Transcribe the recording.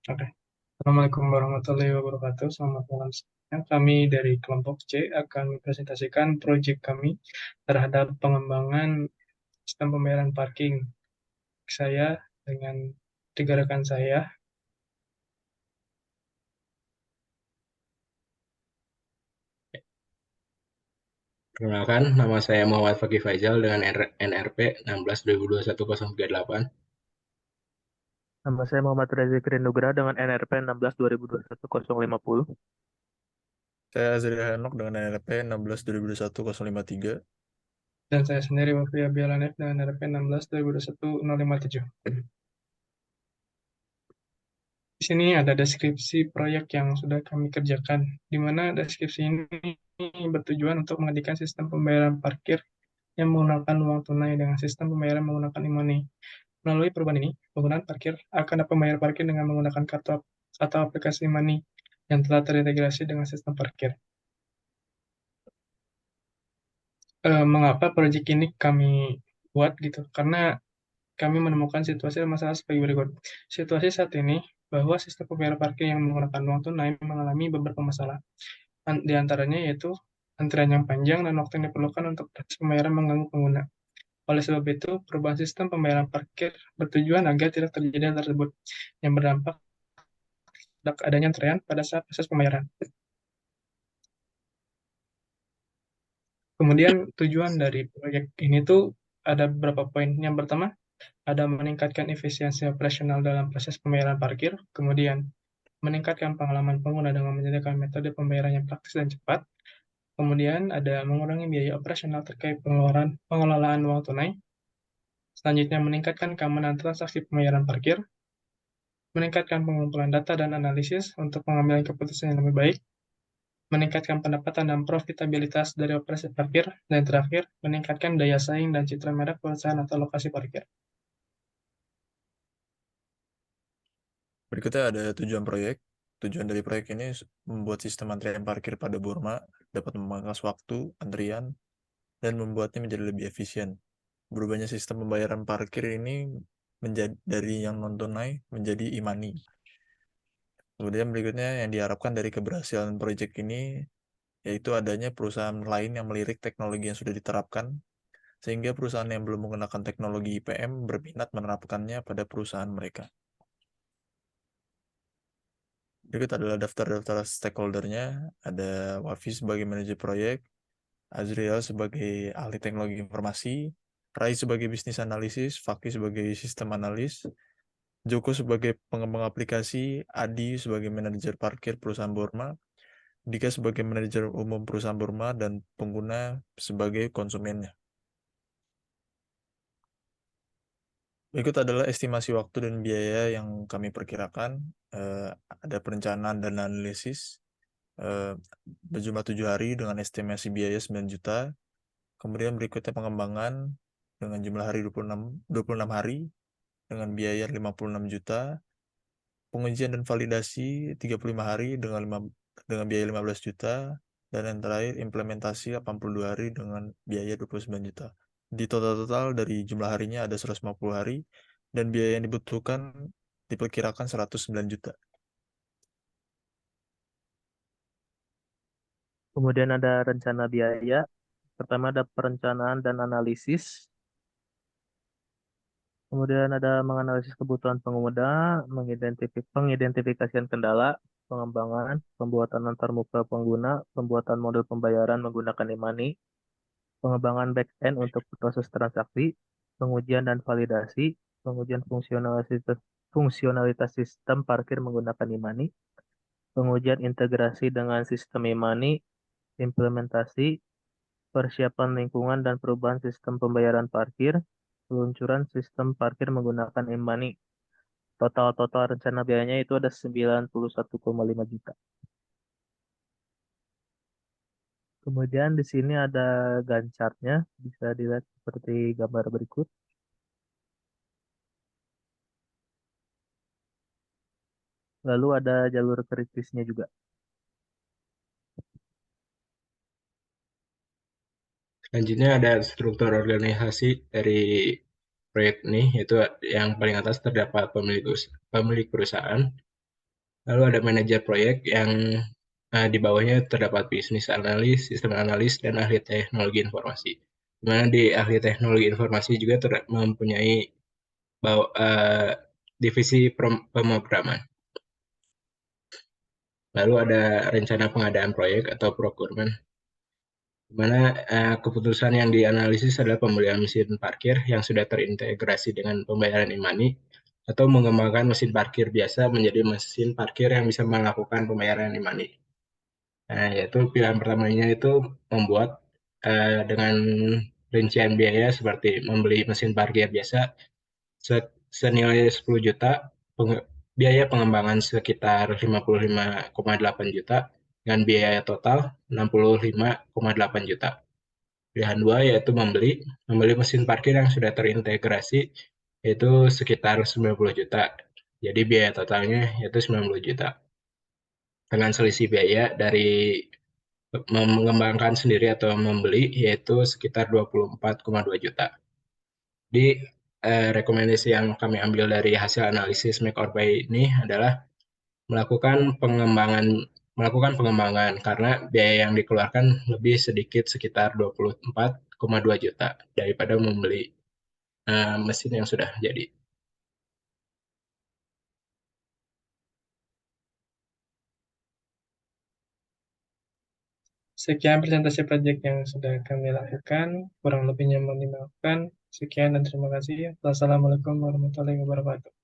Oke. Assalamualaikum warahmatullahi wabarakatuh. Selamat malam semuanya. Kami dari kelompok C akan mempresentasikan proyek kami terhadap pengembangan sistem pembayaran parking. Saya dengan tiga rekan saya. Perkenalkan, nama saya Muhammad Fakih Faizal dengan NRP 16/2021-038. Nama saya Muhammad Reza Nugraha dengan NRP 16/2021-050. Saya Azri Hanok dengan NRP 16/2021-053. Dan saya sendiri Wafi Abialanef dengan RP 16/2021-057. Di sini ada deskripsi proyek yang sudah kami kerjakan, di mana deskripsi ini bertujuan untuk menggantikan sistem pembayaran parkir yang menggunakan uang tunai dengan sistem pembayaran menggunakan e-money. Melalui perubahan ini, penggunaan parkir akan dapat membayar parkir dengan menggunakan kartu atau aplikasi e-money yang telah terintegrasi dengan sistem parkir. Mengapa proyek ini kami buat gitu? Karena kami menemukan situasi dan masalah sebagai berikut. Situasi saat ini bahwa sistem pembayaran parkir yang menggunakan uang tunai mengalami beberapa masalah. Di antaranya yaitu antrian yang panjang dan waktu yang diperlukan untuk proses pembayaran mengganggu pengguna. Oleh sebab itu, perubahan sistem pembayaran parkir bertujuan agar tidak terjadi hal tersebut yang berdampak pada adanya antrean pada saat proses pembayaran. Kemudian tujuan dari proyek ini tuh ada beberapa poin. Yang pertama, ada meningkatkan efisiensi operasional dalam proses pembayaran parkir, kemudian meningkatkan pengalaman pengguna dengan menyediakan metode pembayaran yang praktis dan cepat, kemudian ada mengurangi biaya operasional terkait pengelolaan uang tunai, selanjutnya meningkatkan keamanan transaksi pembayaran parkir, meningkatkan pengumpulan data dan analisis untuk mengambil keputusan yang lebih baik, meningkatkan pendapatan dan profitabilitas dari operasi parkir, dan terakhir, meningkatkan daya saing dan citra merek perusahaan atau lokasi parkir. Berikutnya ada tujuan proyek. Tujuan dari proyek ini membuat sistem antrian parkir pada Burma dapat memangkas waktu antrian dan membuatnya menjadi lebih efisien. Berubahnya sistem pembayaran parkir ini menjadi dari yang non tunai menjadi e-money. Kemudian berikutnya yang diharapkan dari keberhasilan proyek ini yaitu adanya perusahaan lain yang melirik teknologi yang sudah diterapkan sehingga perusahaan yang belum menggunakan teknologi IPM berminat menerapkannya pada perusahaan mereka. Berikut adalah daftar-daftar stakeholdernya. Ada Wafi sebagai manajer proyek, Azriel sebagai ahli teknologi informasi, Rai sebagai bisnis analisis, Fakih sebagai sistem analis, Joko sebagai pengembang aplikasi, Adi sebagai manajer parkir perusahaan Burma, Dika sebagai manajer umum perusahaan Burma, dan pengguna sebagai konsumennya. Berikut adalah estimasi waktu dan biaya yang kami perkirakan. Ada perencanaan dan analisis berjumlah 7 hari dengan estimasi biaya 9 juta. Kemudian berikutnya pengembangan dengan jumlah hari 26 hari dengan biaya 56 juta. Pengujian dan validasi 35 hari dengan biaya 15 juta. Dan yang terakhir implementasi 82 hari dengan biaya 29 juta. Di total-total dari jumlah harinya ada 150 hari dan biaya yang dibutuhkan diperkirakan 109 juta. Kemudian ada rencana biaya. Pertama ada perencanaan dan analisis. Kemudian ada menganalisis kebutuhan pengguna, pengidentifikasian kendala, pengembangan, pembuatan antarmuka pengguna, pembuatan model pembayaran menggunakan e-money, pengembangan back-end untuk proses transaksi, pengujian dan validasi, pengujian fungsionalitas sistem parkir menggunakan e-money, pengujian integrasi dengan sistem e-money, implementasi, persiapan lingkungan dan perubahan sistem pembayaran parkir, peluncuran sistem parkir menggunakan e-money. Total rencana biayanya itu ada 91,5 juta. Kemudian di sini ada Gantt chart-nya, bisa dilihat seperti gambar berikut. Lalu ada jalur kritisnya juga. Selanjutnya ada struktur organisasi dari proyek ini, yaitu yang paling atas terdapat pemilik perusahaan, Lalu ada manajer proyek yang di bawahnya terdapat bisnis analis, sistem analis, dan ahli teknologi informasi. Di mana di ahli teknologi informasi juga mempunyai divisi pemrograman. Lalu ada rencana pengadaan proyek atau procurement, di mana keputusan yang dianalisis adalah pembelian mesin parkir yang sudah terintegrasi dengan pembayaran e-money atau mengembangkan mesin parkir biasa menjadi mesin parkir yang bisa melakukan pembayaran e-money. Nah, yaitu pilihan pertamanya itu membuat dengan rincian biaya seperti membeli mesin parkir biasa senilai 10 juta, biaya pengembangan sekitar 55,8 juta, dengan biaya total 65,8 juta. Pilihan dua yaitu membeli mesin parkir yang sudah terintegrasi, yaitu sekitar 90 juta. Jadi biaya totalnya yaitu 90 juta. Dengan selisih biaya dari mengembangkan sendiri atau membeli yaitu sekitar 24,2 juta. Di rekomendasi yang kami ambil dari hasil analisis make or buy ini adalah melakukan pengembangan karena biaya yang dikeluarkan lebih sedikit sekitar 24,2 juta daripada membeli mesin yang sudah jadi. Sekian presentasi proyek yang sudah kami lakukan. Kurang lebihnya mohon dimaafkan. Sekian dan terima kasih. Wassalamualaikum warahmatullahi wabarakatuh.